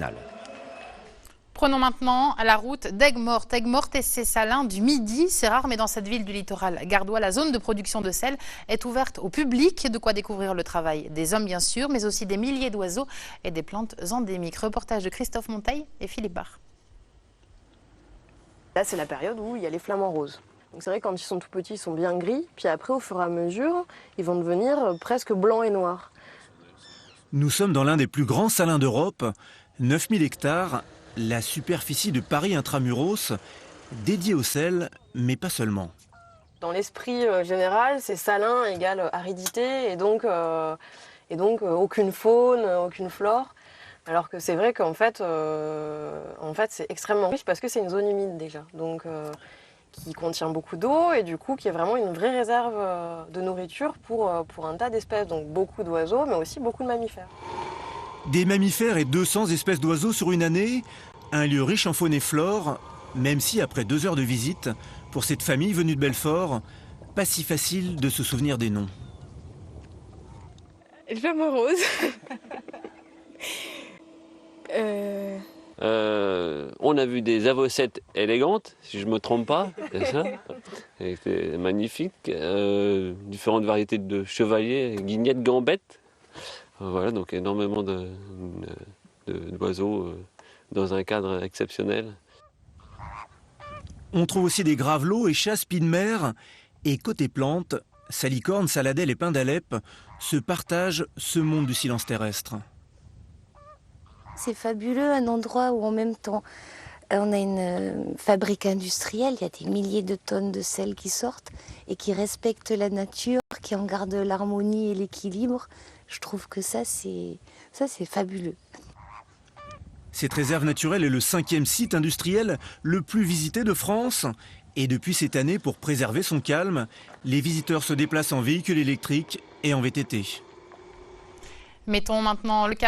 original. Prenons maintenant la route d'Aigues-Mortes. Aigues-Mortes et ses salins du Midi, c'est rare, mais dans cette ville du littoral gardois, la zone de production de sel est ouverte au public. De quoi découvrir le travail des hommes, bien sûr, mais aussi des milliers d'oiseaux et des plantes endémiques. Reportage de Christophe Monteil et Philippe Barre. Là, c'est la période où il y a les flamants roses. Donc c'est vrai que quand ils sont tout petits, ils sont bien gris. Puis après, au fur et à mesure, ils vont devenir presque blancs et noirs. Nous sommes dans l'un des plus grands salins d'Europe, 9000 hectares, la superficie de Paris intramuros, dédiée au sel, mais pas seulement. Dans l'esprit général, c'est salin égale aridité et donc aucune faune, aucune flore. Alors que c'est vrai qu'en fait, c'est extrêmement riche parce que c'est une zone humide déjà. Donc qui contient beaucoup d'eau et du coup qui est vraiment une vraie réserve de nourriture pour un tas d'espèces. Donc beaucoup d'oiseaux, mais aussi beaucoup de mammifères. Des mammifères et 200 espèces d'oiseaux sur une année, un lieu riche en faune et flore, même si après 2 heures de visite, pour cette famille venue de Belfort, pas si facile de se souvenir des noms. Le flamant rose. On a vu des avocettes élégantes, si je ne me trompe pas, c'est ça. C'était magnifique. Différentes variétés de chevaliers, guignettes, gambettes. Voilà, donc énormément d'oiseaux dans un cadre exceptionnel. On trouve aussi des gravelots et chasses pies de mer. Et côté plantes, salicornes, saladelles et pins d'Alep se partagent ce monde du silence terrestre. C'est fabuleux, un endroit où en même temps on a une fabrique industrielle, il y a des milliers de tonnes de sel qui sortent et qui respectent la nature, qui en gardent l'harmonie et l'équilibre. Je trouve que ça c'est fabuleux. Cette réserve naturelle est le 5e site industriel le plus visité de France. Et depuis cette année, pour préserver son calme, les visiteurs se déplacent en véhicule électrique et en VTT. Mettons maintenant le cap